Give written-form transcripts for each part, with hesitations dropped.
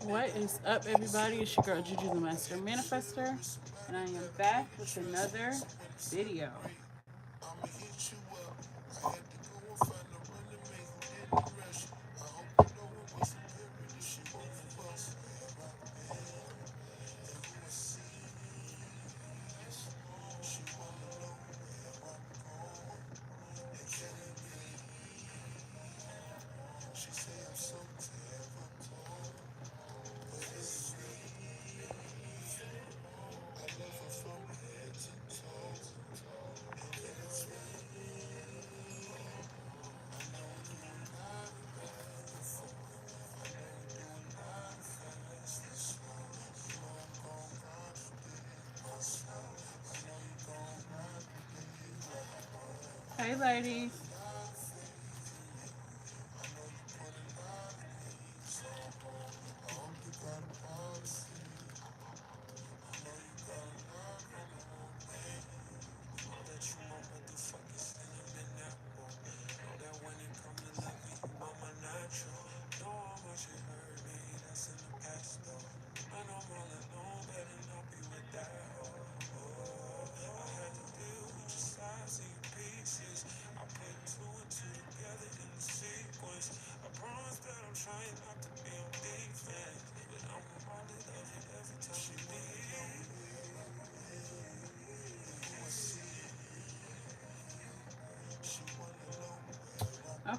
What is up, everybody? It's your girl Juju the Master Manifester, and I am back with another video. Hey, ladies.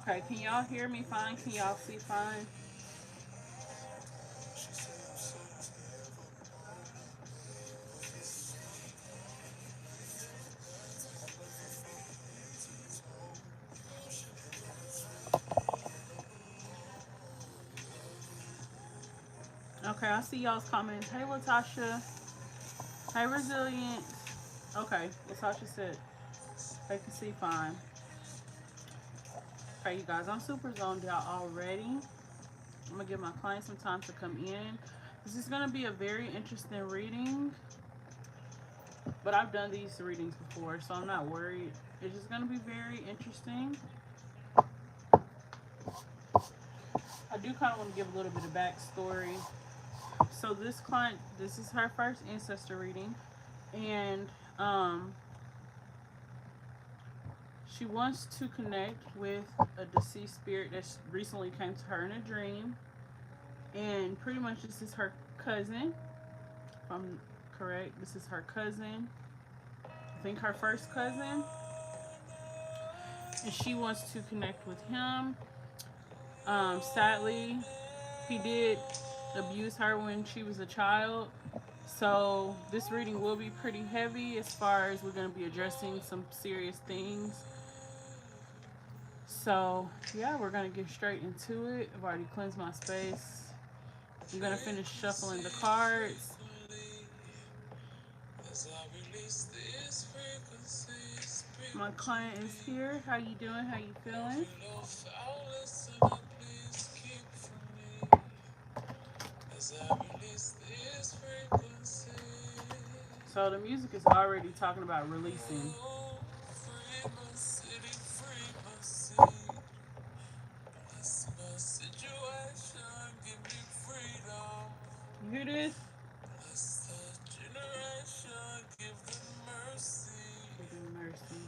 Okay, can y'all hear me fine? Can y'all see fine? Okay, I see y'all's comments. Hey, Latasha. Hey, Resilient. Okay, Latasha said they can see fine. Okay, you guys, I'm super zoned out already. I'm gonna give my clients some time to come in. This is gonna be a very interesting reading, but I've done these readings before, so I'm not worried. It's just gonna be very interesting. I do kind of want to give a little bit of backstory. So this client, this is her first ancestor reading, and she wants to connect with a deceased spirit that recently came to her in a dream, and pretty much this is her cousin. If I'm correct, this is her cousin. I think her first cousin, and she wants to connect with him. Sadly, he did abuse her when she was a child. So this reading will be pretty heavy as far as we're going to be addressing some serious things. So yeah, we're going to get straight into it. I've already cleansed my space. I'm going to finish shuffling the cards. My client is here. How you doing? How you feeling? So the music is already talking about releasing. You hear this? Give them mercy.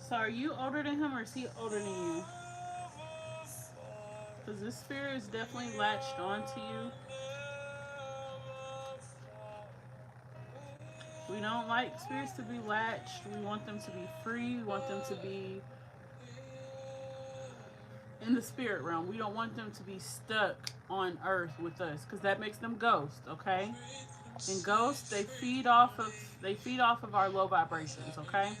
So are you older than him or is he older than you? Because this spirit is definitely latched onto you. We don't like spirits to be latched. We want them to be free. We want them to be in the spirit realm. We don't want them to be stuck on earth with us because that makes them ghosts, okay? And ghosts, they feed off of our low vibrations, okay?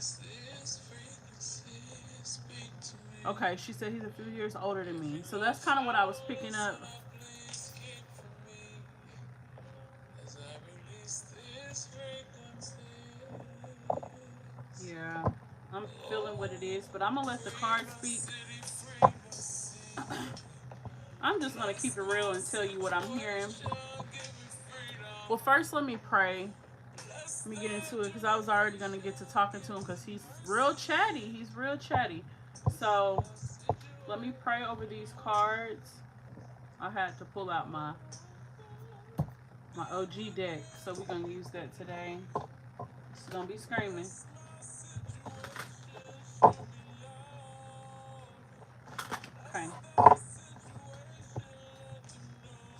Okay, she said he's a few years older than me. So that's kind of what I was picking up. Yeah, I'm feeling what it is, but I'm gonna let the cards speak. I'm just gonna keep it real and tell you what I'm hearing. Well, first let me pray. Let me get into it because I was already gonna get to talking to him because he's real chatty. He's real chatty. So let me pray over these cards. I had to pull out my OG deck, so we're gonna use that today. It's gonna be screaming. Okay.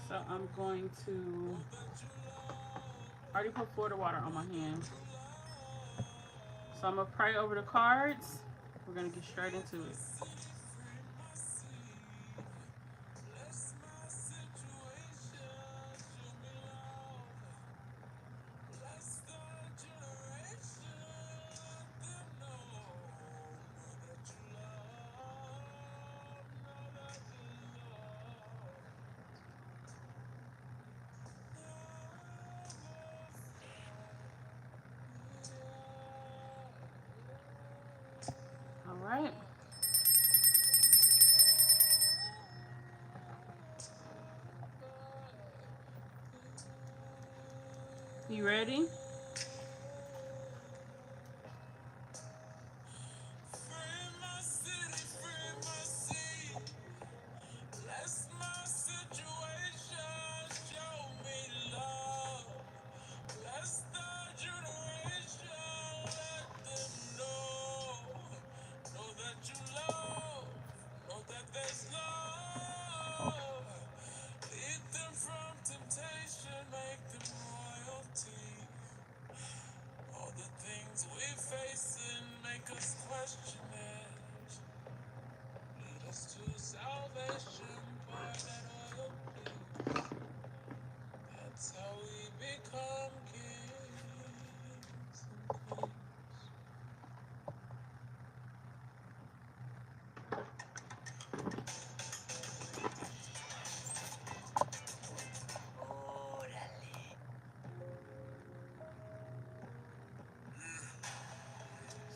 So I'm going to I already put Florida water on my hand. So I'm gonna pray over the cards. We're gonna get straight into it. All right. You ready?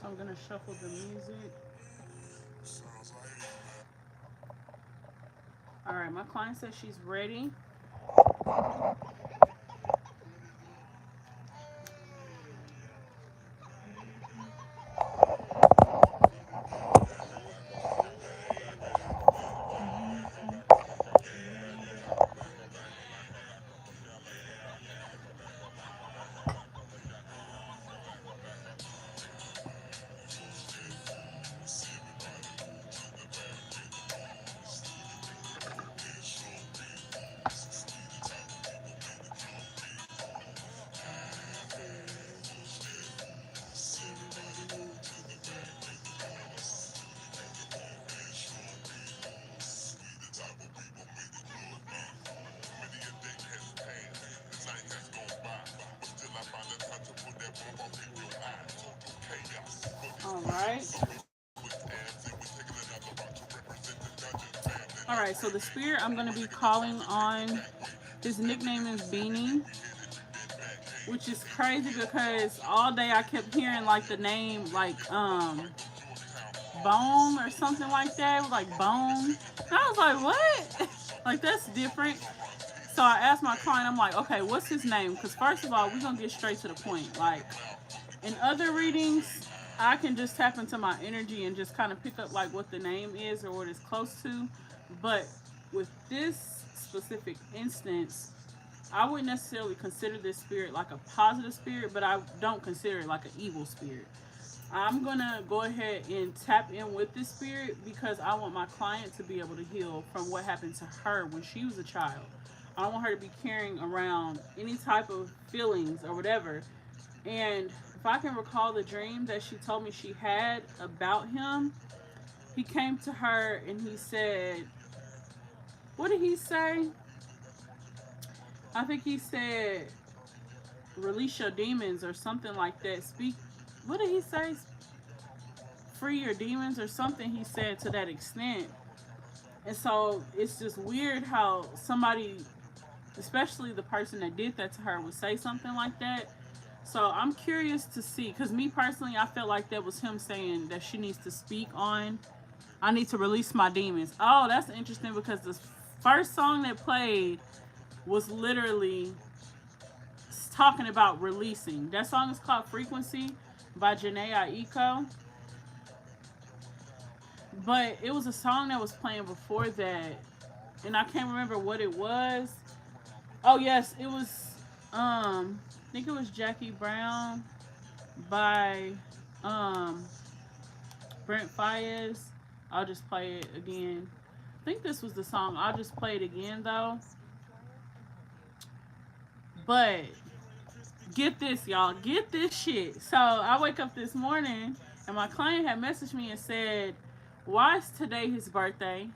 So I'm gonna shuffle the music. All right, my client says she's ready. All right. All right, so the spirit I'm going to be calling on, his nickname is Beanie, which is crazy because all day I kept hearing like the name like Bone or something like that. It was like Bone. I was like, what? Like that's different. So I asked my client, I'm like, okay, what's his name? Because first of all, we're gonna get straight to the point. Like in other readings, I can just tap into my energy and just kind of pick up like what the name is or what it's close to. But with this specific instance, I wouldn't necessarily consider this spirit like a positive spirit, but I don't consider it like an evil spirit. I'm gonna go ahead and tap in with this spirit because I want my client to be able to heal from what happened to her when she was a child. I don't want her to be carrying around any type of feelings or whatever. And if I can recall the dream that she told me she had about him, He came to her and he said, what did he say? I think he said, release your demons or something like that. Speak, what did he say? Free your demons or something, he said to that extent. And so it's just weird how somebody, especially the person that did that to her, would say something like that. So I'm curious to see, because me personally, I felt like that was him saying that she needs to speak on, I need to release my demons. Oh, that's interesting because the first song that played was literally talking about releasing. That song is called Frequency by Janae Aiko. But it was a song that was playing before that, and I can't remember what it was. Oh yes, it was. I think it was Jackie Brown by um Brent Fayez. I'll just play it again. I think this was the song. I'll just play it again though. But get this, y'all. Get this shit. So I wake up this morning and my client had messaged me and said, "Why is today his birthday?"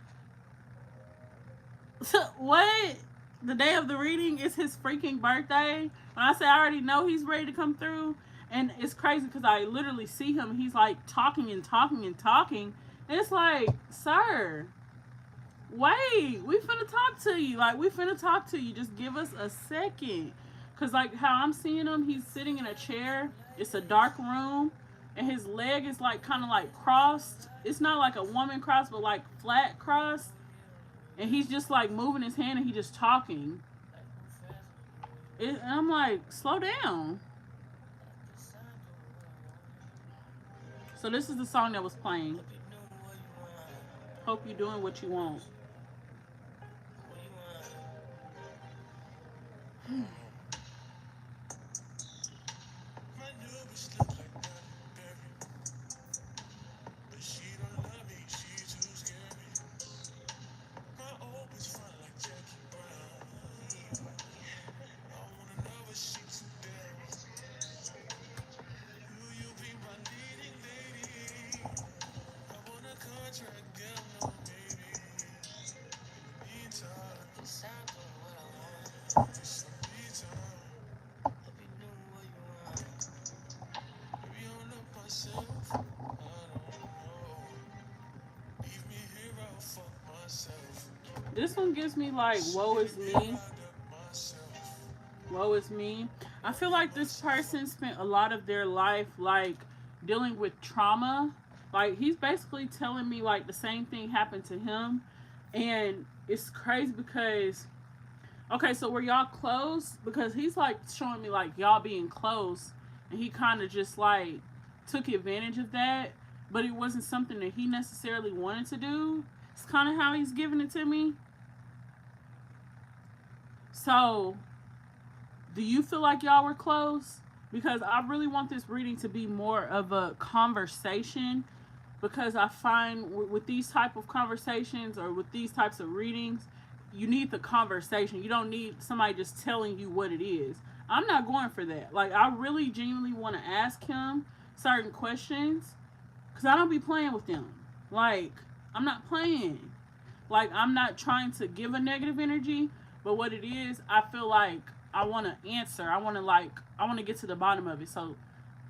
What? The day of the reading is his freaking birthday? When I say I already know he's ready to come through, and it's crazy because I literally see him. He's like talking and talking and talking. And it's like, sir, wait, we finna talk to you. Like, we finna talk to you. Just give us a second. Because, like, how I'm seeing him, he's sitting in a chair. It's a dark room. And his leg is, like, kind of, like, crossed. It's not like a woman cross, but, like, flat crossed. And he's just, like, moving his hand and he's just talking. And I'm like, slow down. So this is the song that was playing. Hope you're doing what you want. This one gives me like, woe is me. Woe is me. I feel like this person spent a lot of their life like dealing with trauma. Like he's basically telling me like the same thing happened to him. And it's crazy because, okay, so were y'all close? Because he's like showing me like y'all being close, and he kind of just like took advantage of that, but it wasn't something that he necessarily wanted to do. It's kind of how he's giving it to me. So, do you feel like y'all were close? Because I really want this reading to be more of a conversation, because I find with these type of conversations or with these types of readings, you need the conversation. You don't need somebody just telling you what it is. I'm not going for that. Like, I really genuinely want to ask him certain questions because I don't be playing with them. Like, I'm not playing. Like, I'm not trying to give a negative energy, but what it is, I feel like I want to answer. I want to get to the bottom of it. So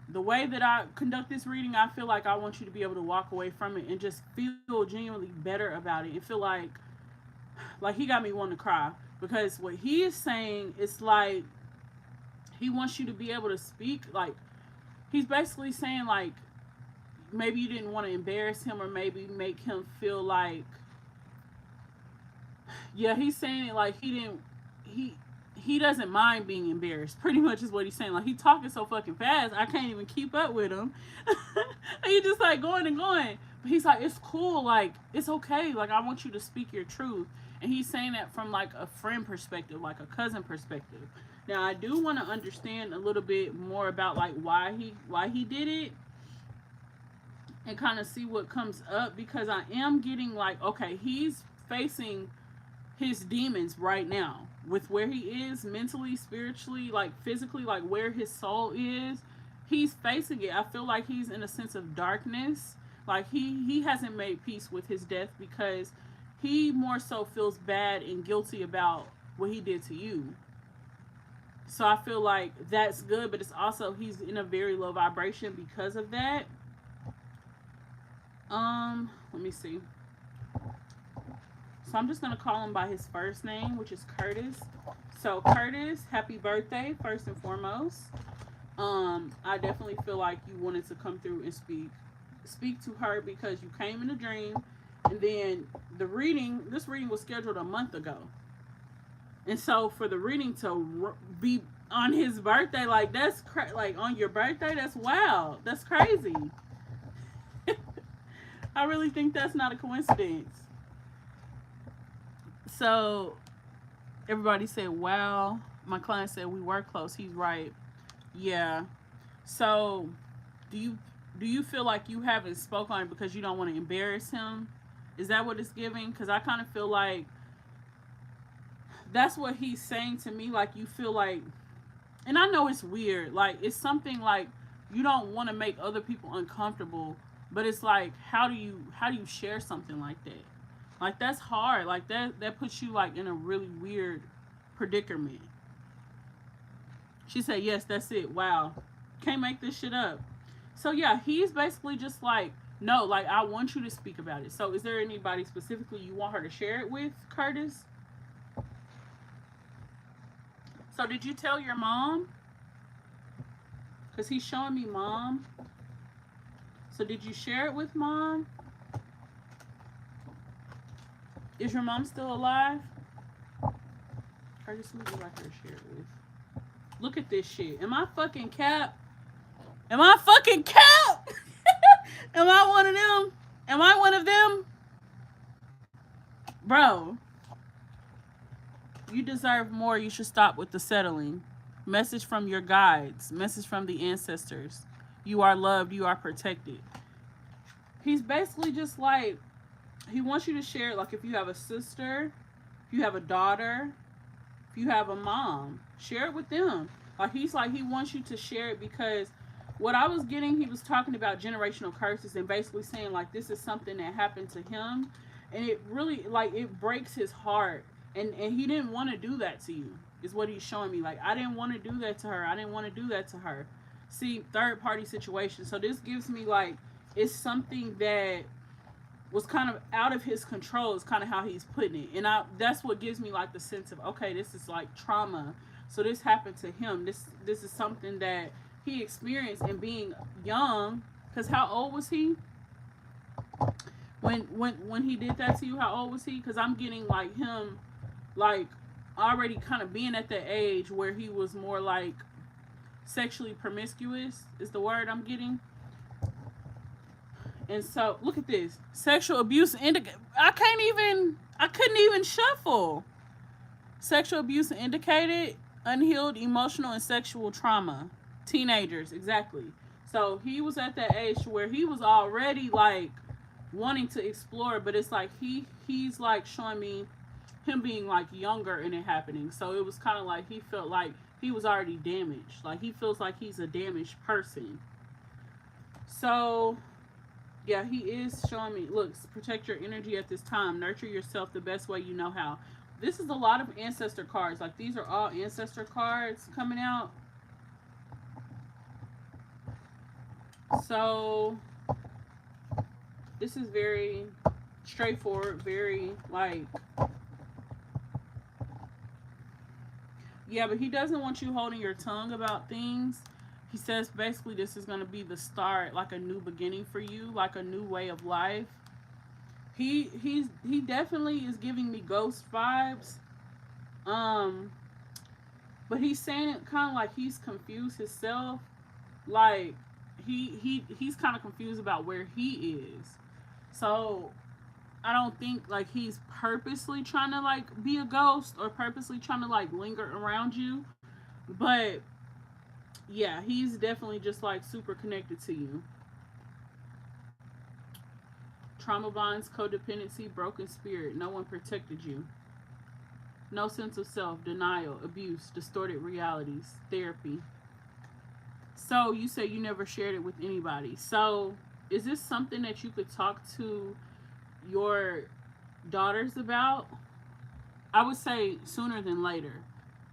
the way that I conduct this reading, I feel like I want you to be able to walk away from it and just feel genuinely better about it and feel like he got me wanting to cry, because what he is saying is like he wants you to be able to speak. Like, he's basically saying like maybe you didn't want to embarrass him or maybe make him feel like, yeah, he's saying it like he doesn't mind being embarrassed. Pretty much is what he's saying. Like, he talking so fucking fast, I can't even keep up with him. He just like going and going. But he's like, it's cool. Like, it's okay. Like, I want you to speak your truth. And he's saying that from like a friend perspective, like a cousin perspective. Now, I do want to understand a little bit more about like why he did it, and kind of see what comes up, because I am getting like, okay, he's facing his demons right now with where he is mentally, spiritually, like physically, like where his soul is. He's facing it. I feel like he's in a sense of darkness, Like he hasn't made peace with his death because he more so feels bad and guilty about what he did to you. So I feel like that's good, but it's also he's in a very low vibration because of that. Let me see. So I'm just gonna call him by his first name, which is Curtis. So Curtis, happy birthday, first and foremost. I definitely feel like you wanted to come through and speak to her because you came in a dream, and then this reading was scheduled a month ago, and so for the reading to be on his birthday, like that's like on your birthday, that's wow, that's crazy. I really think that's not a coincidence. So everybody said, wow. My client said we were close. He's right. Yeah. So do you feel like you haven't spoken on it because you don't want to embarrass him? Is that what it's giving? Because I kind of feel like that's what he's saying to me. Like you feel like, and I know it's weird. Like it's something like you don't want to make other people uncomfortable, but it's like how do you share something like that? Like that's hard. Like that puts you like in a really weird predicament. She said, yes, that's it. Wow. Can't make this shit up. So yeah, he's basically just like, no, like I want you to speak about it. So is there anybody specifically you want her to share it with, Curtis? So did you tell your mom? Because he's showing me mom. So did you share it with mom? Is your mom still alive? Curtis, who would you like her to share it with? Look at this shit. Am I fucking cap? Am I fucking cap? Am I one of them? Am I one of them? Bro, you deserve more. You should stop with the settling. Message from your guides. Message from the ancestors. You are loved. You are protected. He's basically just like, he wants you to share, like if you have a sister, if you have a daughter, if you have a mom, share it with them. Like he wants you to share it because what I was getting, he was talking about generational curses and basically saying like this is something that happened to him, and it really like it breaks his heart, and he didn't want to do that to you is what he's showing me. Like I didn't want to do that to her. I didn't want to do that to her. See, third party situation. So this gives me like it's something that was kind of out of his control is kind of how he's putting it, and that's what gives me like the sense of okay, this is like trauma. So this happened to him. This is something that he experienced in being young. Because how old was he when he did that to you? How old was he? Because I'm getting like him like already kind of being at the age where he was more like sexually promiscuous is the word I'm getting. And so look at this sexual abuse I couldn't even shuffle. Sexual abuse indicated unhealed emotional and sexual trauma. Teenagers, exactly. So he was at that age where he was already like wanting to explore, but it's like he's like showing me him being like younger and it happening. So it was kind of like he felt like he was already damaged. Like he feels like he's a damaged person. So yeah, he is showing me, look, protect your energy at this time. Nurture yourself the best way you know how. This is a lot of ancestor cards. Like these are all ancestor cards coming out. So this is very straightforward, very like, yeah, but he doesn't want you holding your tongue about things. He says basically this is going to be the start, like a new beginning for you, like a new way of life. He definitely is giving me ghost vibes. But he's saying it kind of like he's confused himself. Like he's kind of confused about where he is. So I don't think like he's purposely trying to like be a ghost or purposely trying to like linger around you. But yeah, he's definitely just like super connected to you. Trauma bonds, codependency, broken spirit. No one protected you. No sense of self, denial, abuse, distorted realities, therapy. So you say you never shared it with anybody. So is this something that you could talk to your daughters about? I would say sooner than later.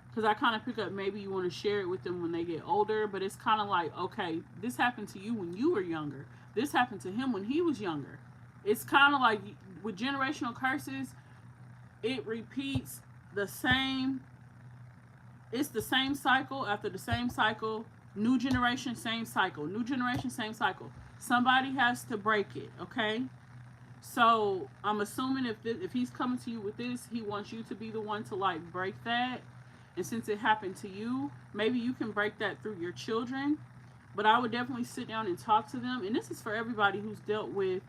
Because I kind of pick up maybe you want to share it with them when they get older, but it's kind of like, okay, this happened to you when you were younger. This happened to him when he was younger. It's kind of like with generational curses, it repeats the same, it's the same cycle after the same cycle, new generation, same cycle, new generation, same cycle. Somebody has to break it, okay? So I'm assuming if he's coming to you with this, he wants you to be the one to like break that. And since it happened to you, maybe you can break that through your children. But I would definitely sit down and talk to them. And this is for everybody who's dealt with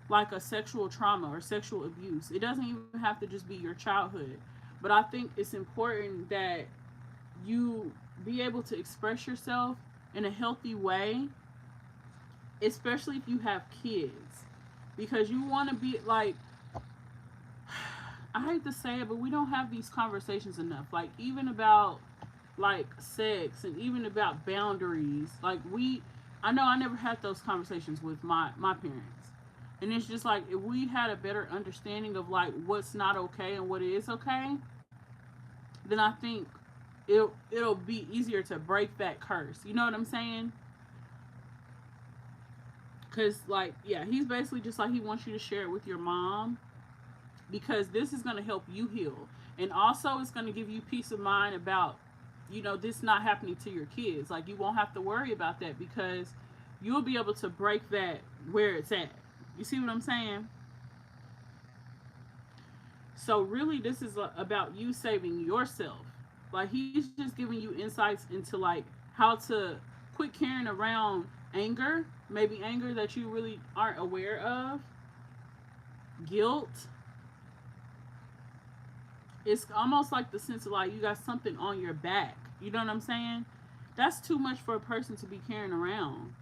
like a sexual trauma or sexual abuse. It doesn't even have to just be your childhood. But I think it's important that you be able to express yourself in a healthy way, especially if you have kids. Because you want to be like, I hate to say it, but we don't have these conversations enough. Like, even about like sex and even about boundaries. Like, I know I never had those conversations with my parents. And it's just like, if we had a better understanding of like what's not okay and what is okay, then I think it'll be easier to break that curse. You know what I'm saying? Cause like, yeah, he's basically just like, he wants you to share it with your mom, because this is gonna help you heal, and also it's gonna give you peace of mind about, this not happening to your kids. Like, you won't have to worry about that because you'll be able to break that where it's at. You see what I'm saying? So really, this is about you saving yourself. Like, he's just giving you insights into like how to quit carrying around anger, maybe anger that you really aren't aware of, guilt. It's almost like the sense of like you got something on your back. You know what I'm saying? That's too much for a person to be carrying around.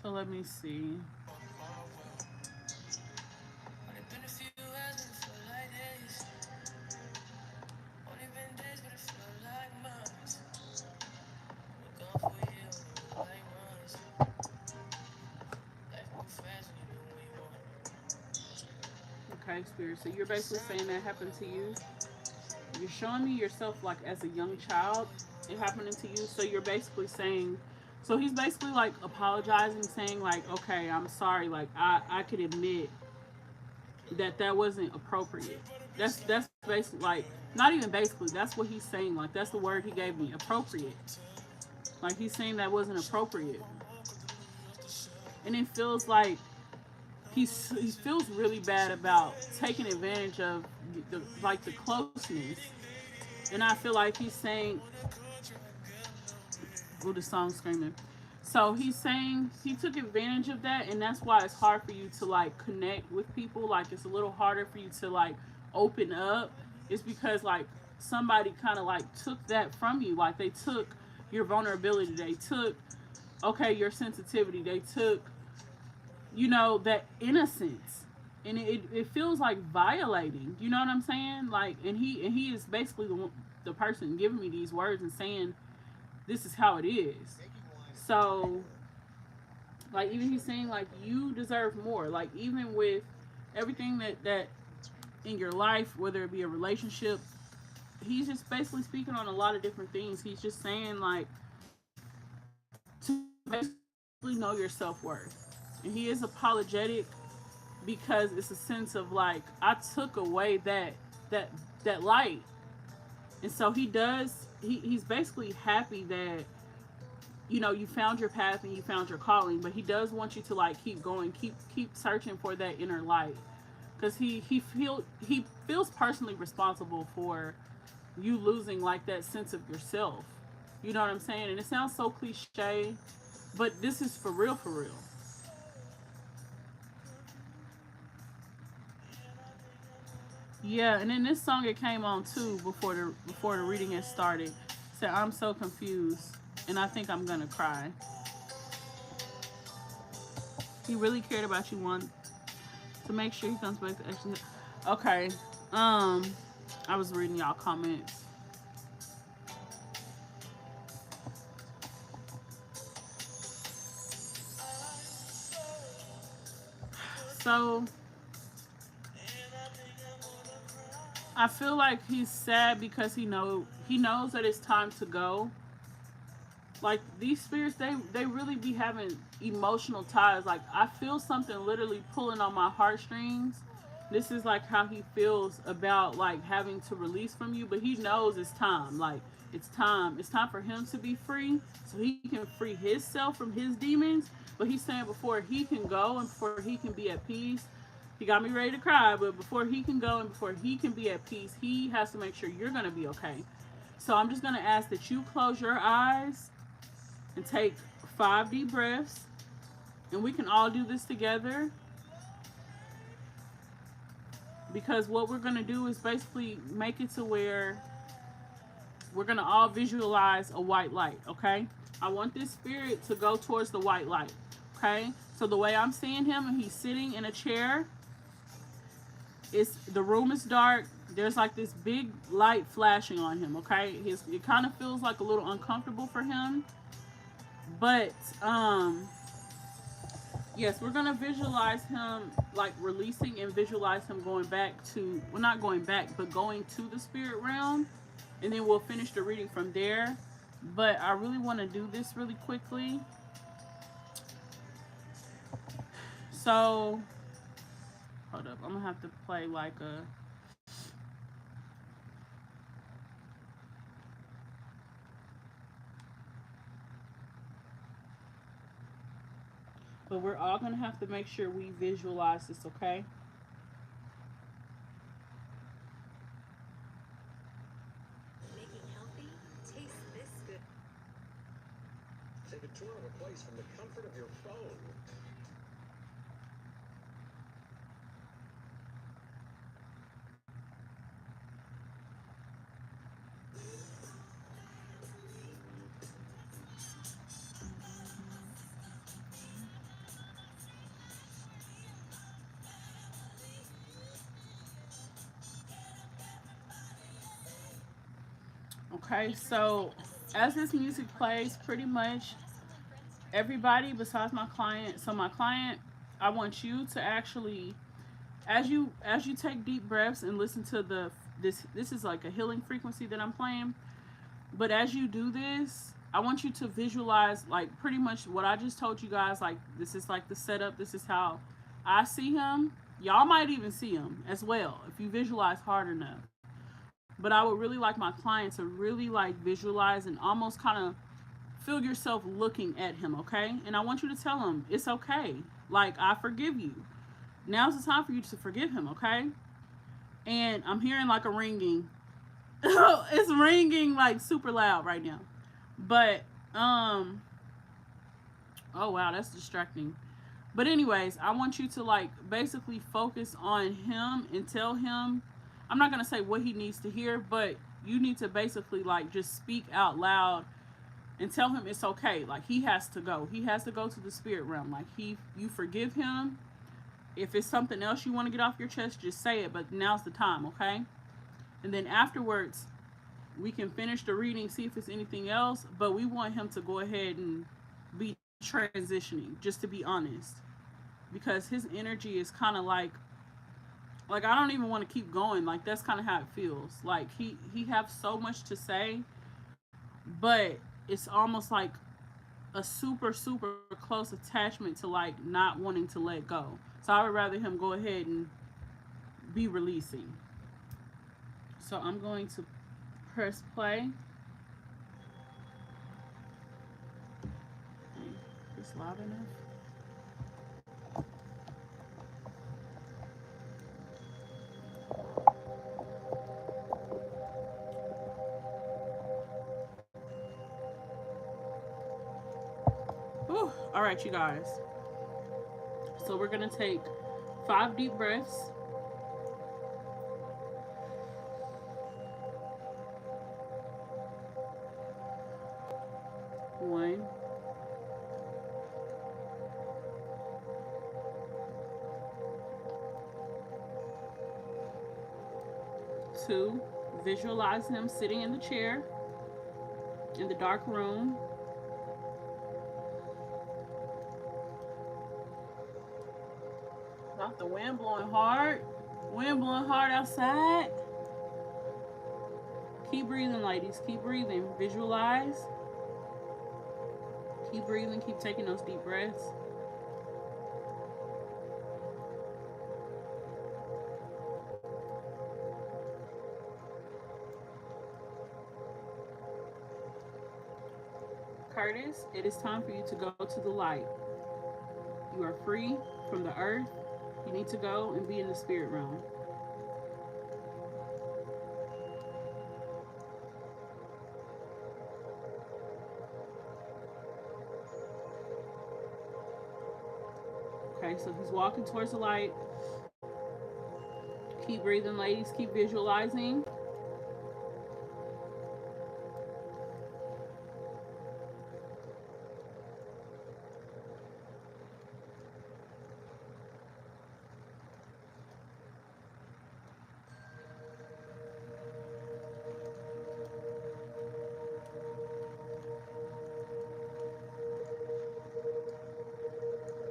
So let me see. Okay, Spirit. So you're basically saying that happened to you. You're showing me yourself like as a young child, it happening to you. So you're basically saying, so he's basically like apologizing, saying like, okay, I'm sorry. Like, I could admit that wasn't appropriate. That's basically like, not even basically. That's what he's saying. Like, that's the word he gave me, appropriate. Like, he's saying that wasn't appropriate, and it feels like he feels really bad about taking advantage of the closeness. And I feel like he's saying, oh, the song's screaming. So he's saying he took advantage of that, and that's why it's hard for you to like connect with people. Like, it's a little harder for you to like open up. It's because like somebody kind of like took that from you. Like, they took your vulnerability. They took, okay, your sensitivity. They took, that innocence. And it feels like violating. You know what I'm saying? Like, and he is basically the person giving me these words and saying this is how it is. So, like, even he's saying like you deserve more. Like, even with everything that in your life, whether it be a relationship, he's just basically speaking on a lot of different things. He's just saying like to basically know your self worth, and he is apologetic because it's a sense of like, I took away that that light. And so he's basically happy that you found your path and you found your calling, but he does want you to like keep going, keep searching for that inner light, because he feels personally responsible for you losing like that sense of yourself. You know what I'm saying? And it sounds so cliche, but this is for real, for real. Yeah, and then this song, it came on too before the reading had started. It said, I'm so confused and I think I'm gonna cry. He really cared about you, one, to make sure he comes back to action. Okay. I was reading y'all comments. So I feel like he's sad because he knows that it's time to go. Like these spirits, they really be having emotional ties. Like I feel something literally pulling on my heartstrings. This is like how he feels about like having to release from you, but he knows it's time. Like it's time for him to be free so he can free himself from his demons. But he's saying before he can go and before he can be at peace, he got me ready to cry, but before he can go and before he can be at peace, he has to make sure you're going to be okay. So I'm just going to ask that you close your eyes and take 5 deep breaths. And we can all do this together because what we're going to do is basically make it to where we're going to all visualize a white light, okay? I want this spirit to go towards the white light, okay? So the way I'm seeing him, and he's sitting in a chair, the room is dark. There's like this big light flashing on him, okay? It kind of feels like a little uncomfortable for him. But yes, we're gonna visualize him like releasing and visualize him going back to, well, not going back, but going to the spirit realm, and then we'll finish the reading from there. But I really want to do this really quickly. So hold up, I'm gonna have to play like a. But we're all gonna have to make sure we visualize this, okay? Making healthy tastes this good. Take a tour of a place from the comfort of your phone. Okay, so as this music plays, pretty much everybody besides my client. So my client, I want you to actually, as you take deep breaths and listen to this is like a healing frequency that I'm playing. But as you do this, I want you to visualize like pretty much what I just told you guys. Like this is like the setup. This is how I see him. Y'all might even see him as well if you visualize hard enough. But I would really like my client to really like visualize and almost kind of feel yourself looking at him, okay? And I want you to tell him it's okay. Like I forgive you. Now's the time for you to forgive him, okay? And I'm hearing like a ringing. It's ringing like super loud right now. But oh wow, that's distracting. But anyways, I want you to like basically focus on him and tell him, I'm not going to say what he needs to hear, but you need to basically like just speak out loud and tell him it's okay. Like he has to go. He has to go to the spirit realm. Like you forgive him. If it's something else you want to get off your chest, just say it, but now's the time, okay? And then afterwards, we can finish the reading, see if it's anything else, but we want him to go ahead and be transitioning, just to be honest. Because his energy is kind of like I don't even want to keep going. Like that's kind of how it feels. Like he have so much to say, but it's almost like a super close attachment to like not wanting to let go. So I would rather him go ahead and be releasing. So I'm going to press play. It's loud enough. Whew. All right, you guys. So we're gonna take 5 deep breaths. One, two. Visualize him sitting in the chair in the dark room. Got the wind blowing hard. Wind blowing hard outside. Keep breathing, ladies. Keep breathing. Visualize. Keep breathing. Keep taking those deep breaths. Curtis, it is time for you to go to the light. You are free from the earth. You need to go and be in the spirit realm. Okay, so he's walking towards the light. Keep breathing, ladies. Keep visualizing.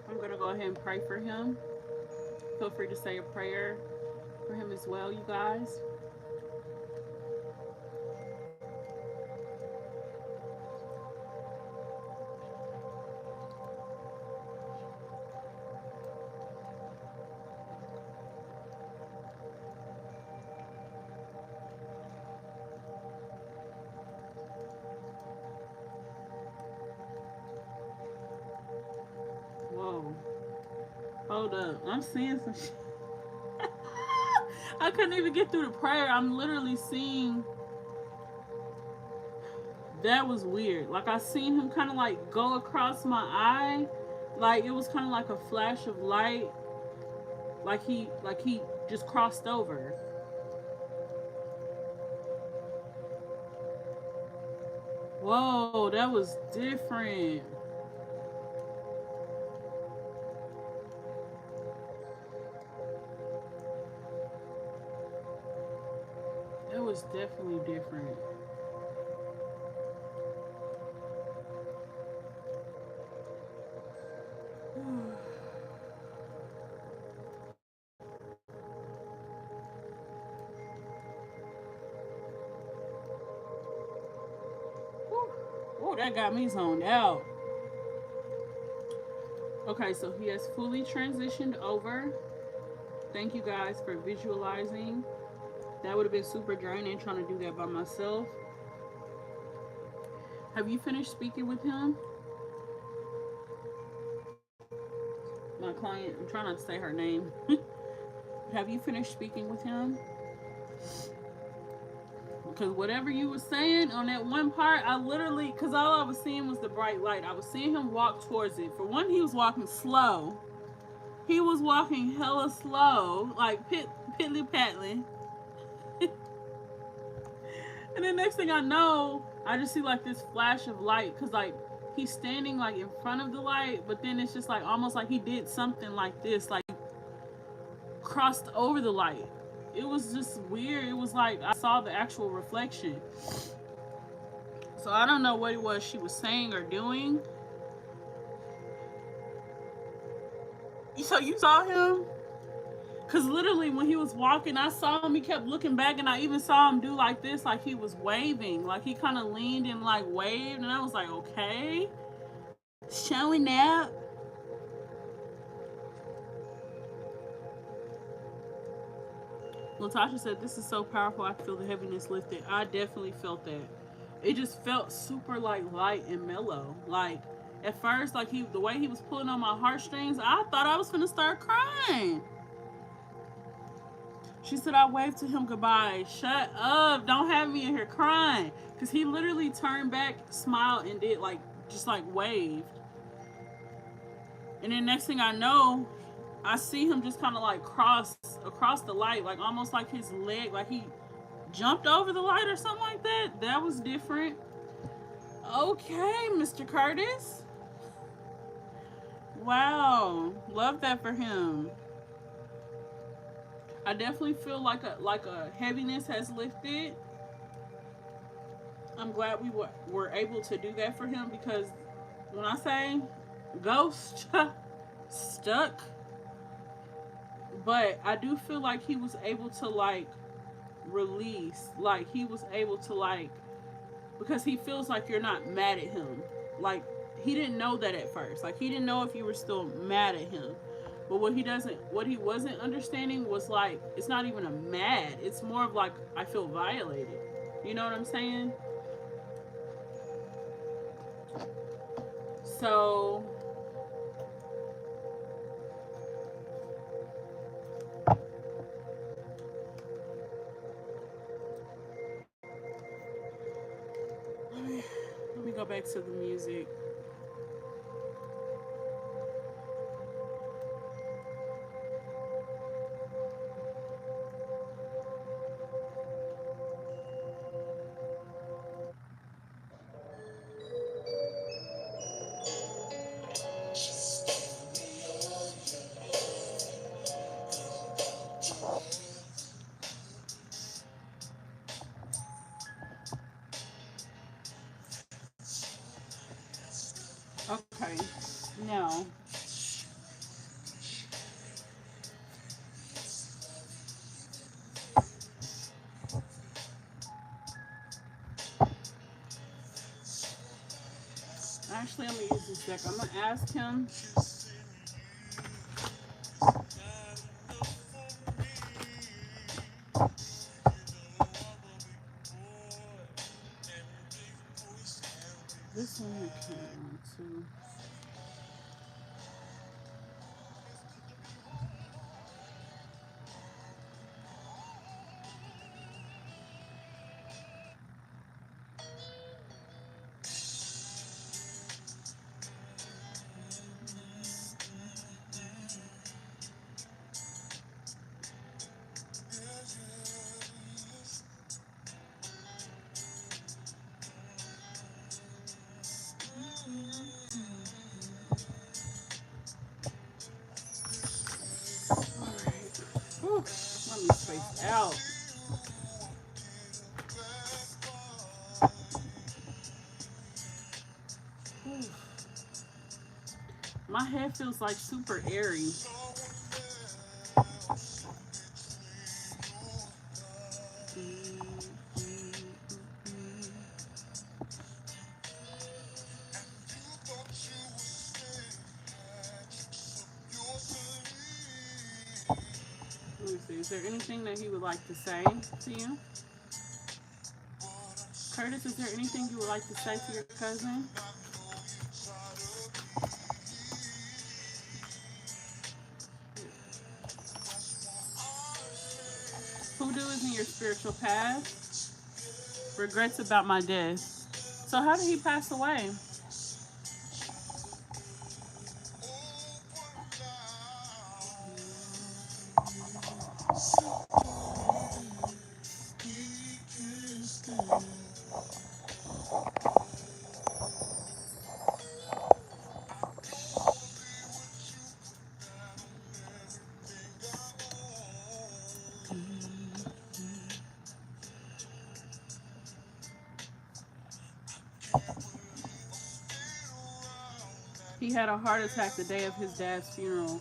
I'm going to go ahead and pray for him. Feel free to say a prayer for him as well, you guys. Whoa. Hold up. I'm seeing some shit. I couldn't even get through the prayer. I'm literally seeing. That was weird. Like I seen him kind of like go across my eye. Like it was kind of like a flash of light. Like he just crossed over. Whoa, that was different. That was definitely different. Oh, that got me zoned out. Okay, so he has fully transitioned over. Thank you guys for visualizing. That would have been super draining trying to do that by myself. Have you finished speaking with him? My client, I'm trying not to say her name. Have you finished speaking with him? Because whatever you were saying on that one part, I literally, because all I was seeing was the bright light. I was seeing him walk towards it. For one, he was walking slow. He was walking hella slow, like pitly patley. And then next thing I know, I just see like this flash of light. Because like he's standing like in front of the light. But then it's just like almost like he did something like this. Like crossed over the light. It was just weird. It was like I saw the actual reflection. So I don't know what it was she was saying or doing. So you saw him? Because literally when he was walking, I saw him. He kept looking back, and I even saw him do like this, like he was waving. Like he kind of leaned and like waved, and I was like, okay. Showing up. Latasha said, this is so powerful. I feel the heaviness lifted. I definitely felt that. It just felt super like light and mellow. Like at first, like the way he was pulling on my heartstrings, I thought I was gonna start crying. She said I waved to him goodbye. Shut up. Don't have me in here crying. Because he literally turned back, smiled, and did like, just like waved. And then next thing I know, I see him just kind of like cross across the light, like almost like his leg, like he jumped over the light or something like that. That was different. Okay, Mr. Curtis. Wow, love that for him. I definitely feel like a heaviness has lifted. I'm glad we were able to do that for him, because when I say ghost stuck, But I do feel like he was able to like release, like he was able to like, because he feels like you're not mad at him. Like he didn't know that at first. Like he didn't know if you were still mad at him. But what he wasn't understanding was like it's not even a mad. It's more of like I feel violated. You know what I'm saying? So let me let me go back to the music. Okay. Now, actually, I'm gonna use this deck. I'm gonna ask him. This one I can't want to. All right. Whew. Let me space out. Whew. My head feels like super airy. Let me see. Is there anything that he would like to say to you? Curtis, is there anything you would like to say to your cousin? Hoodoo is in your spiritual path. Regrets about my death. So how did he pass away? He had a heart attack the day of his dad's funeral.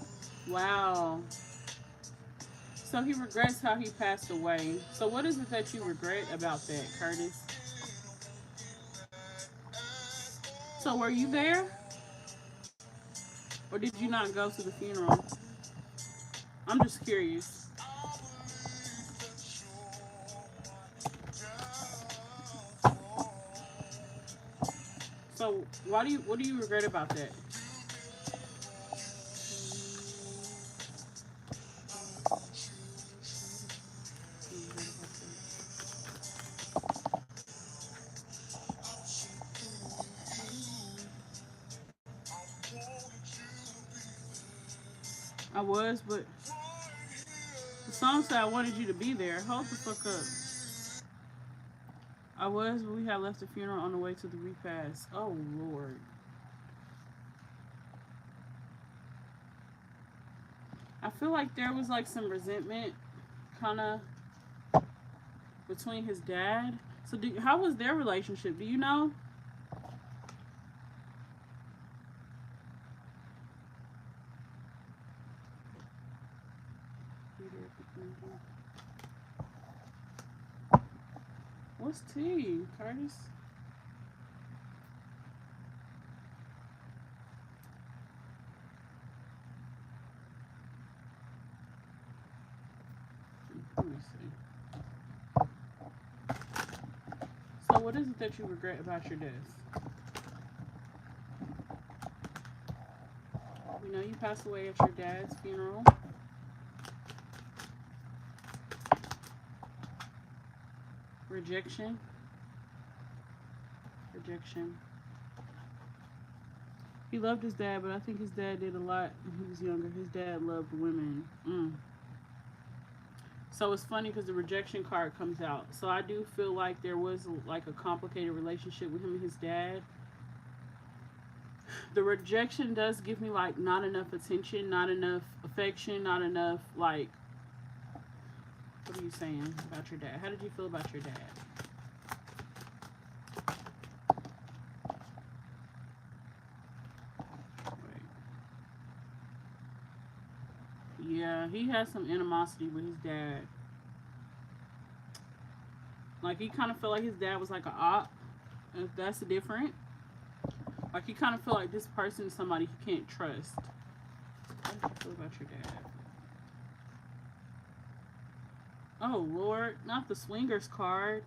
Wow. So he regrets how he passed away. So what is it that you regret about that, Curtis? So were you there? Or did you not go to the funeral? I'm just curious. So what do you regret about that? I was, but the song said I wanted you to be there. Hold the fuck up. I was, but we had left the funeral on the way to the repast. Oh Lord. I feel like there was like some resentment kind of between his dad. So how was their relationship? Do you know? What's T, Curtis? Let me see. So, what is it that you regret about your death? We know you passed away at your dad's funeral. Rejection. Rejection. He loved his dad, but I think his dad did a lot when he was younger. His dad loved women. So it's funny because the rejection card comes out. So I do feel like there was like a complicated relationship with him and his dad. The rejection does give me like not enough attention, not enough affection, not enough like. What are you saying about your dad? How did you feel about your dad? Yeah, he had some animosity with his dad. Like he kind of felt like his dad was like a op. And that's different. Like he kind of felt like this person is somebody he can't trust. How do you feel about your dad? Oh Lord, not the swingers card.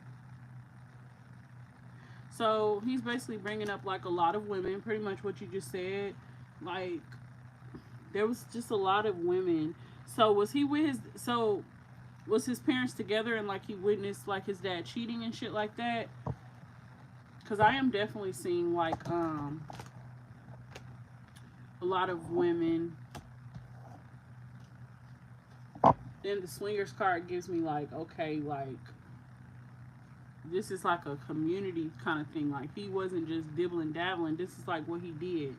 So he's basically bringing up like a lot of women, pretty much what you just said. Like there was just a lot of women. So was he with his? So was his parents together and like he witnessed like his dad cheating and shit like that? Because I am definitely seeing like a lot of women. Then the swingers card gives me like, okay, like this is like a community kind of thing. Like he wasn't just dibbling dabbling. This is like what he did.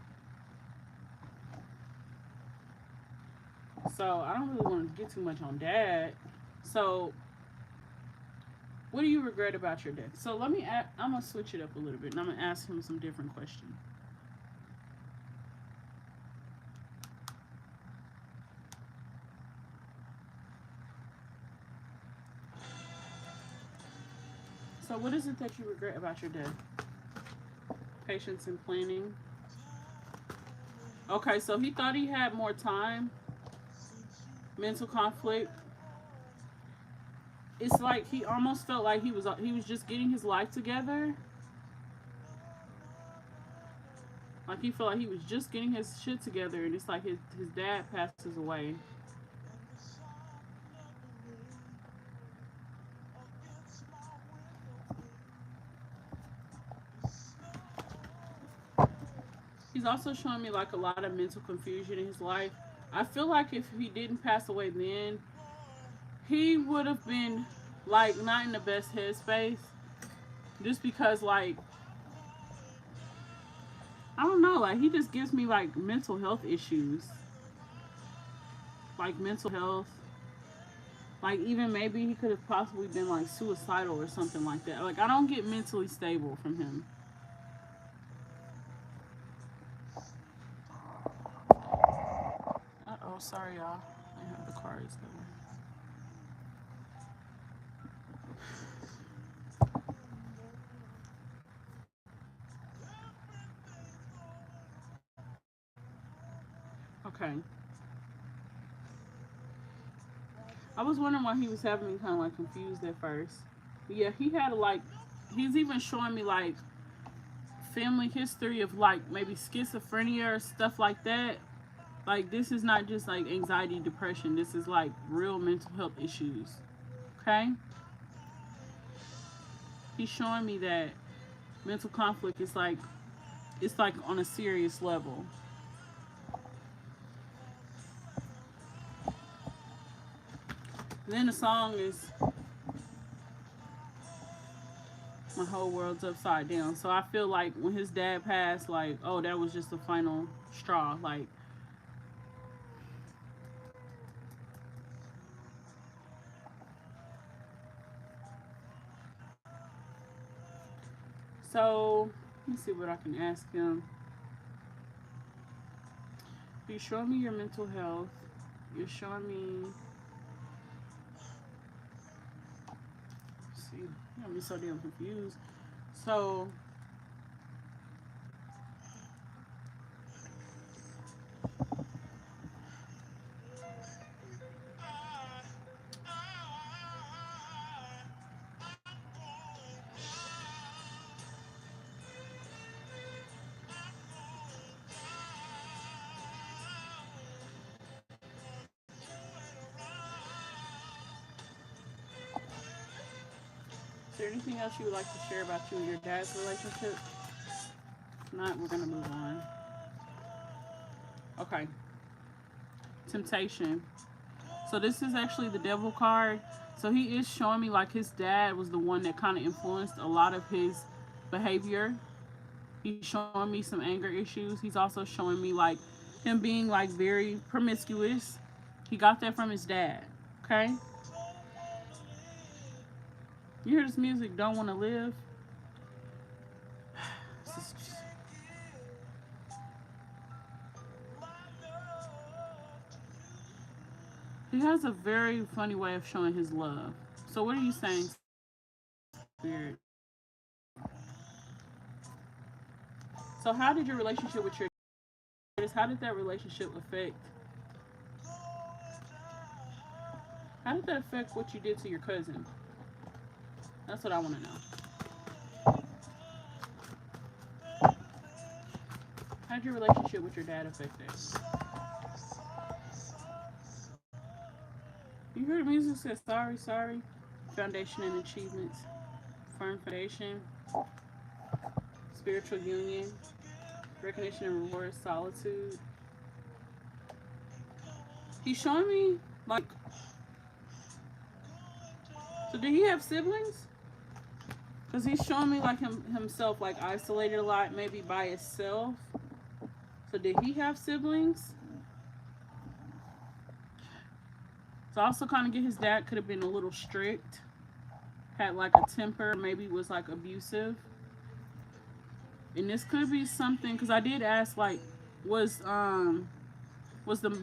So I don't really want to get too much on dad. So what do you regret about your death? So let me I'm gonna switch it up a little bit and I'm gonna ask him some different questions. So what is it that you regret about your death? Patience and planning. Okay, so he thought he had more time. Mental conflict. It's like he almost felt like he was just getting his life together. Like he felt like he was just getting his shit together, and it's like his dad passes away. He's also showing me like a lot of mental confusion in his life. I feel like if he didn't pass away then, he would have been like not in the best headspace. Just because like I don't know, like he just gives me like mental health issues. Like mental health. Like even maybe he could have possibly been like suicidal or something like that. Like I don't get mentally stable from him. Oh, sorry y'all. I have the cards going. Okay. I was wondering why he was having me kind of like confused at first. But yeah, he had like he's even showing me like family history of like maybe schizophrenia or stuff like that. Like this is not just like anxiety, depression. This is like real mental health issues. Okay? He's showing me that mental conflict is like it's like on a serious level. Then the song is my whole world's upside down. So I feel like when his dad passed, like, oh, that was just the final straw. Like, so let me see what I can ask him. You're showing me your mental health. You're showing me You got me so damn confused. So is there anything else you would like to share about you and your dad's relationship? If not, we're gonna move on. Okay. Temptation. So this is actually the devil card. So he is showing me like his dad was the one that kind of influenced a lot of his behavior. He's showing me some anger issues. He's also showing me like him being like very promiscuous. He got that from his dad. Okay? You hear this music, Don't Want to Live? He has a very funny way of showing his love. So what are you saying, Spirit? So how did your relationship with your dad, how did that relationship affect, how did that affect what you did to your cousin? That's what I want to know. How did your relationship with your dad affect that? You heard the music says sorry, sorry. Foundation and achievements. Firm foundation. Spiritual union. Recognition and reward. Solitude. He's showing me like. So did he have siblings? Because he's showing me like himself like isolated a lot, maybe by himself. So did he have siblings? So I also kind of get his dad could have been a little strict, had like a temper, maybe was like abusive. And this could be something because I did ask like, was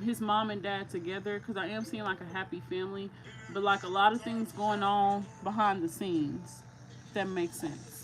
his mom and dad together? Because I am seeing like a happy family, but like a lot of things going on behind the scenes. If that makes sense.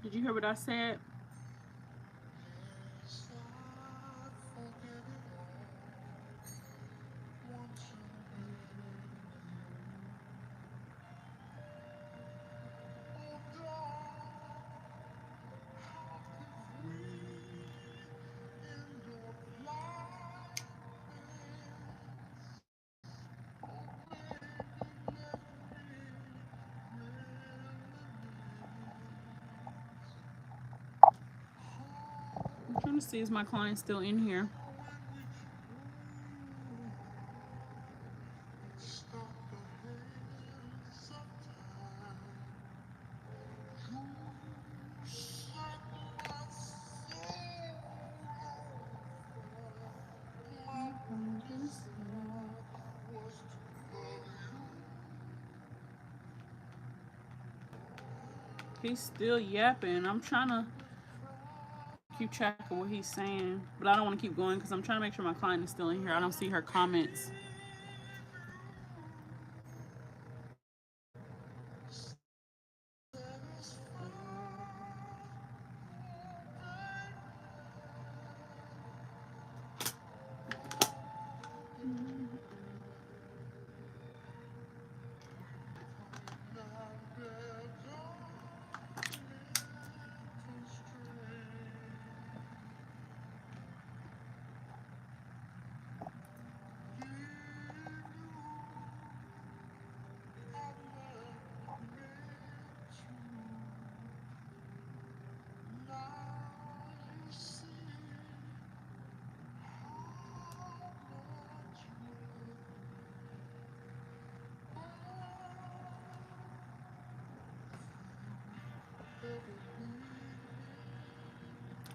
Did you hear what I said? I'm trying to see is my client still in here. He's still yapping. I'm trying to keep track of what he's saying, but I don't want to keep going because I'm trying to make sure my client is still in here. I don't see her comments.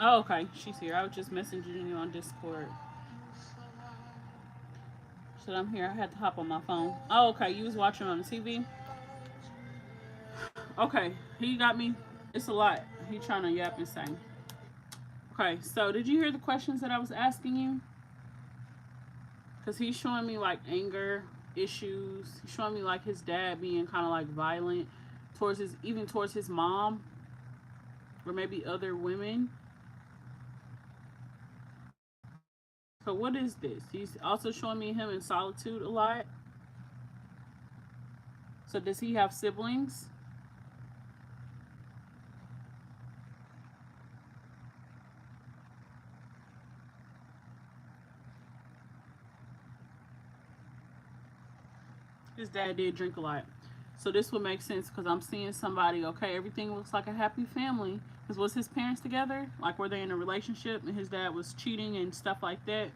Oh, okay. She's here. I was just messaging you on Discord. So I'm here. I had to hop on my phone. Oh, okay. You was watching on the TV. Okay. He got me. It's a lot. He trying to yap and say. Okay. So did you hear the questions that I was asking you? Because he's showing me like anger issues. He's showing me like his dad being kind of like violent towards his, even towards his mom, or maybe other women. So what is this? He's also showing me him in solitude a lot. So does he have siblings? His dad did drink a lot. So this would make sense because I'm seeing somebody, okay, everything looks like a happy family. Because was his parents together? Like, were they in a relationship and his dad was cheating and stuff like that?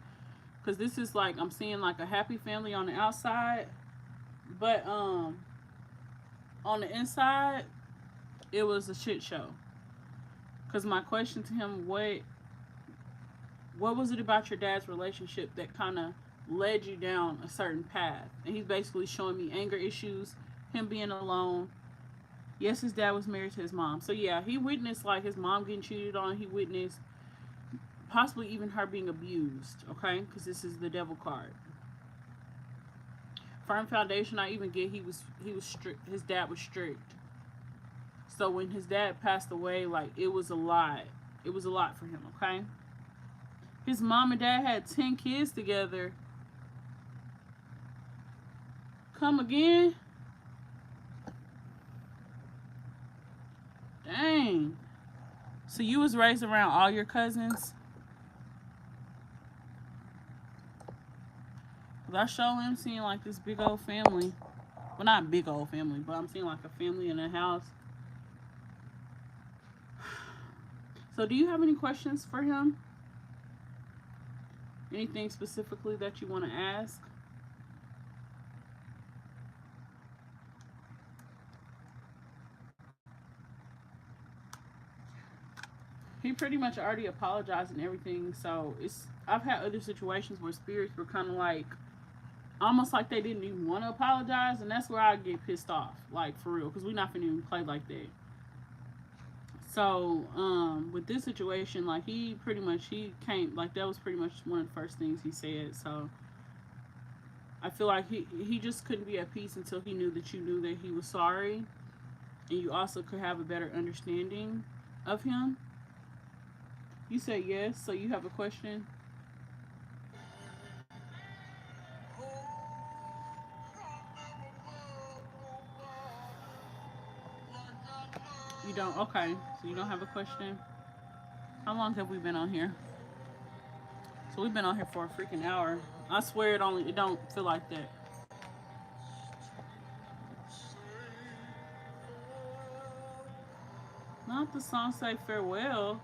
Because this is like, I'm seeing like a happy family on the outside. But on the inside, it was a shit show. Because my question to him, what was it about your dad's relationship that kind of led you down a certain path? And he's basically showing me anger issues, him being alone. Yes, his dad was married to his mom. So yeah, he witnessed like his mom getting cheated on. He witnessed possibly even her being abused, okay? Because this is the devil card. Firm foundation, I even get he was strict. His dad was strict. So when his dad passed away, like it was a lot. It was a lot for him, okay? His mom and dad had 10 kids together. Come again? Dang. So you was raised around all your cousins? Cause I sure am seeing like this big old family. Well, not big old family, but I'm seeing like a family in a house. So do you have any questions for him? Anything specifically that you want to ask? He pretty much already apologized and everything. So it's I've had other situations where spirits were kind of like almost like they didn't even want to apologize, and that's where I get pissed off, like for real, because we're not gonna even play like that. So with this situation, like he pretty much he came like that was pretty much one of the first things he said. So I feel like he just couldn't be at peace until he knew that you knew that he was sorry, and you also could have a better understanding of him. You said yes, so you have a question. You don't? Okay, so you don't have a question. How long have we been on here? So we've been on here for a freaking hour. I swear it don't feel like that. Not the song say farewell.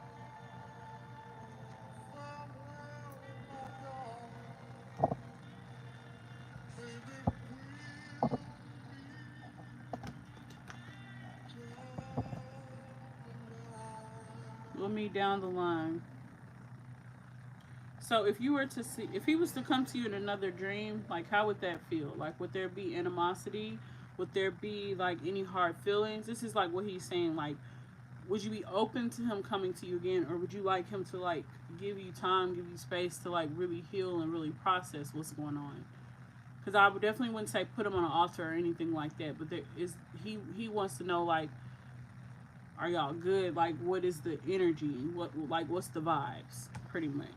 We'll meet down the line. So if you were to see, if he was to come to you in another dream, like how would that feel? Like would there be animosity? Would there be like any hard feelings? This is like what he's saying. Like, would you be open to him coming to you again, or would you like him to like give you time, give you space to like really heal and really process what's going on? Because I would definitely wouldn't say put him on an altar or anything like that. But there is he wants to know like, are y'all good? Like, what is the energy? What's the vibes? Pretty much.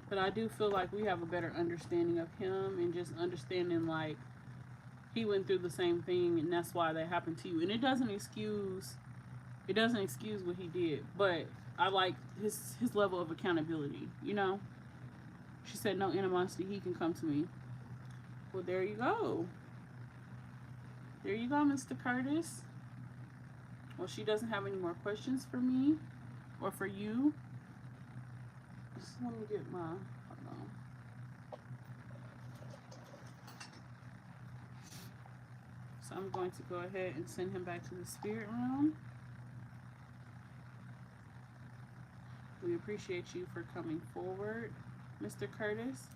But I do feel like we have a better understanding of him and just understanding like he went through the same thing and that's why that happened to you. And it doesn't excuse what he did, but I like his level of accountability, you know? She said no animosity, he can come to me. Well, there you go. There you go, Mr. Curtis. Well, she doesn't have any more questions for me or for you. Just let me get my hold on. So I'm going to go ahead and send him back to the spirit realm. We appreciate you for coming forward, Mr. Curtis.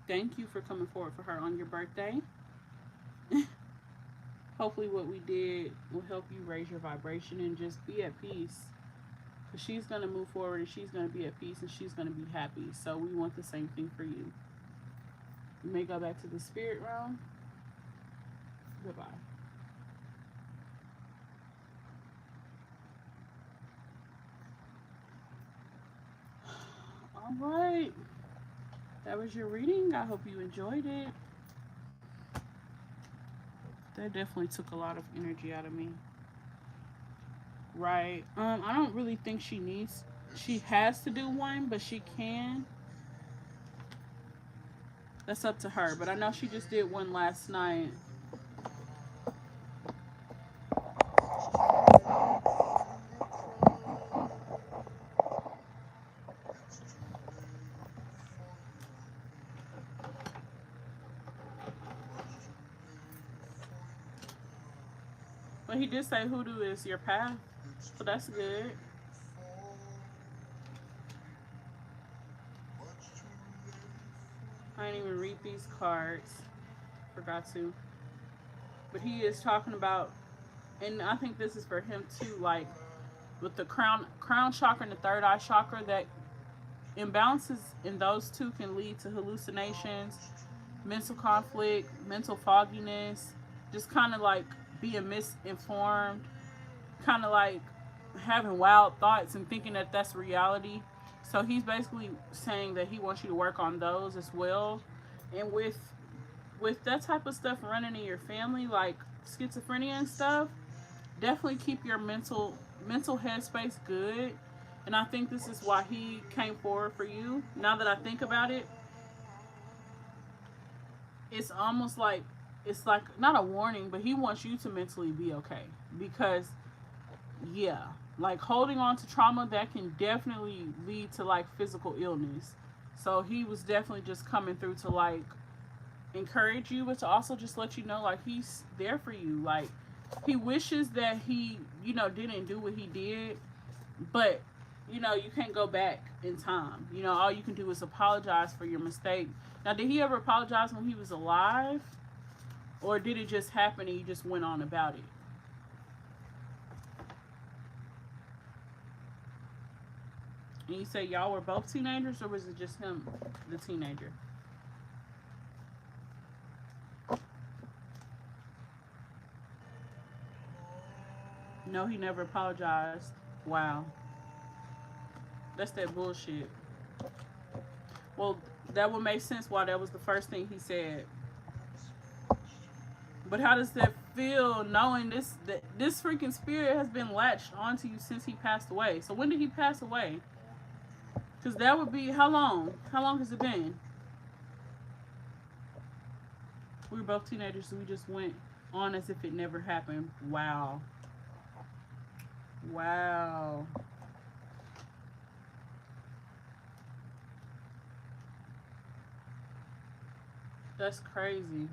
Thank you for coming forward for her on your birthday. Hopefully what we did will help you raise your vibration and just be at peace. Because she's going to move forward and she's going to be at peace and she's going to be happy. So we want the same thing for you. You may go back to the spirit realm. Goodbye. All right. That was your reading. I hope you enjoyed it. That definitely took a lot of energy out of me. Right. I don't really think she has to do one, but she can. That's up to her. But I know she just did one last night. But he did say hoodoo is your path. So that's good. I didn't even read these cards. Forgot to. But he is talking about, and I think this is for him too, like with the crown chakra and the third eye chakra, that imbalances in those two can lead to hallucinations, mental conflict, mental fogginess, just kind of like being misinformed, kind of like having wild thoughts and thinking that that's reality. So he's basically saying that he wants you to work on those as well. And with that type of stuff running in your family, like schizophrenia and stuff, definitely keep your mental headspace good. And I think this is why he came forward for you. Now that I think about it, it's almost like it's like not a warning, but he wants you to mentally be okay. Because yeah, like holding on to trauma, that can definitely lead to like physical illness. So he was definitely just coming through to like encourage you, but to also just let you know like he's there for you. Like he wishes that he, didn't do what he did, but you can't go back in time. All you can do is apologize for your mistake. Now, did he ever apologize when he was alive, or did it just happen and you just went on about it? And you say y'all were both teenagers, or was it just him, the teenager? No, he never apologized. Wow. That's that bullshit. Well, that would make sense why that was the first thing he said. But how does that feel knowing that this freaking spirit has been latched onto you since he passed away? So when did he pass away? Because that would be how long? How long has it been? We were both teenagers, so we just went on as if it never happened. Wow. Wow. That's crazy.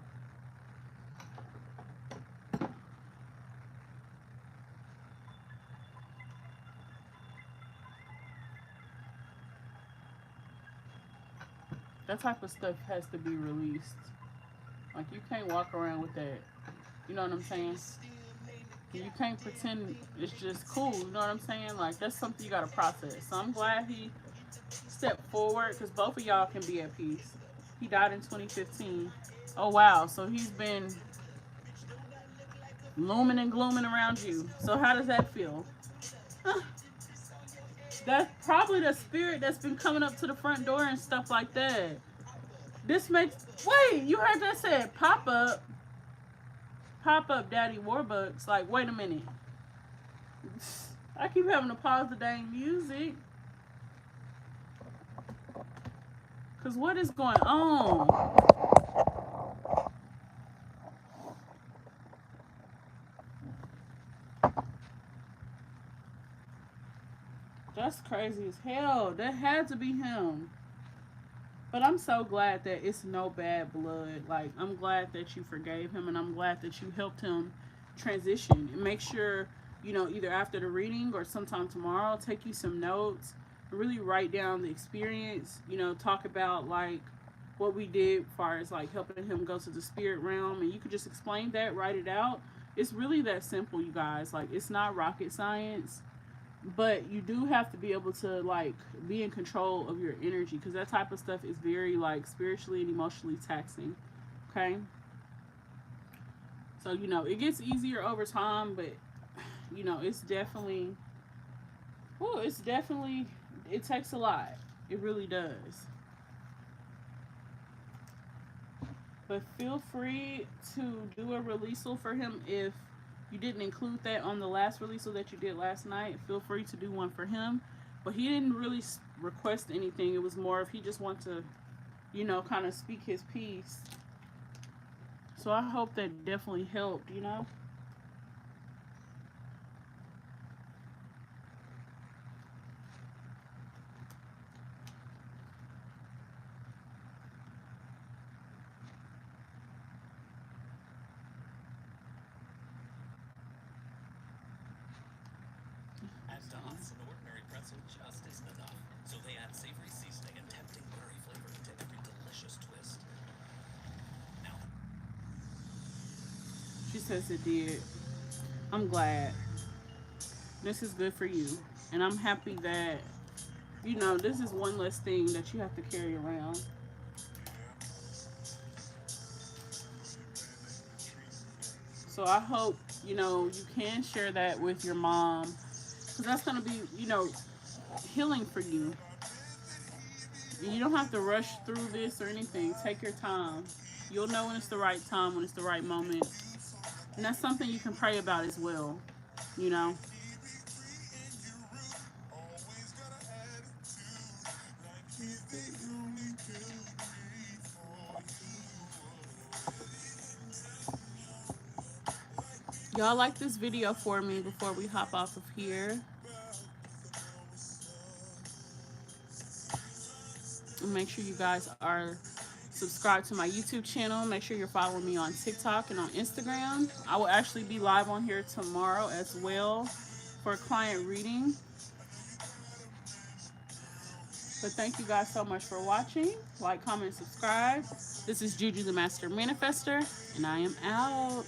That type of stuff has to be released. Like, you can't walk around with that. You know what I'm saying? You can't pretend it's just cool. You know what I'm saying? Like, that's something you gotta process. So I'm glad he stepped forward, because both of y'all can be at peace. He died in 2015. Oh wow, so he's been looming and glooming around you. So how does that feel? That's probably the spirit that's been coming up to the front door and stuff like that. This makes, wait, you heard that said pop up Daddy Warbucks. Like, wait a minute. I keep having to pause the dang music. Cause what is going on? That's crazy as hell. That had to be him. But I'm so glad that it's no bad blood. Like, I'm glad that you forgave him, and I'm glad that you helped him transition. And make sure, either after the reading or sometime tomorrow, take you some notes, really write down the experience, talk about like what we did as far as like helping him go to the spirit realm, and you could just explain that, write it out. It's really that simple, you guys. Like, it's not rocket science, but you do have to be able to like be in control of your energy, because that type of stuff is very like spiritually and emotionally taxing. Okay, so it gets easier over time, but it's definitely, oh, it's definitely, it takes a lot. It really does. But feel free to do a releasal for him if you didn't include that on the last releasal that you did last night. Feel free to do one for him. But he didn't really request anything. It was more if he just wanted to, kind of speak his piece. So I hope that definitely helped. At Dots, an ordinary pretzel just isn't enough, so they add savory seasoning and tempting berry flavor into every delicious twist. Now, She says it did. I'm glad. This is good for you. And I'm happy that, this is one less thing that you have to carry around. So I hope, you can share that with your mom, because that's going to be, healing for you. And you don't have to rush through this or anything. Take your time. You'll know when it's the right time, when it's the right moment. And that's something you can pray about as well, you know. Y'all like this video for me before we hop off of here. And make sure you guys are subscribed to my YouTube channel. Make sure you're following me on TikTok and on Instagram. I will actually be live on here tomorrow as well for a client reading. But thank you guys so much for watching. Like, comment, subscribe. This is Juju the Master Manifester, and I am out.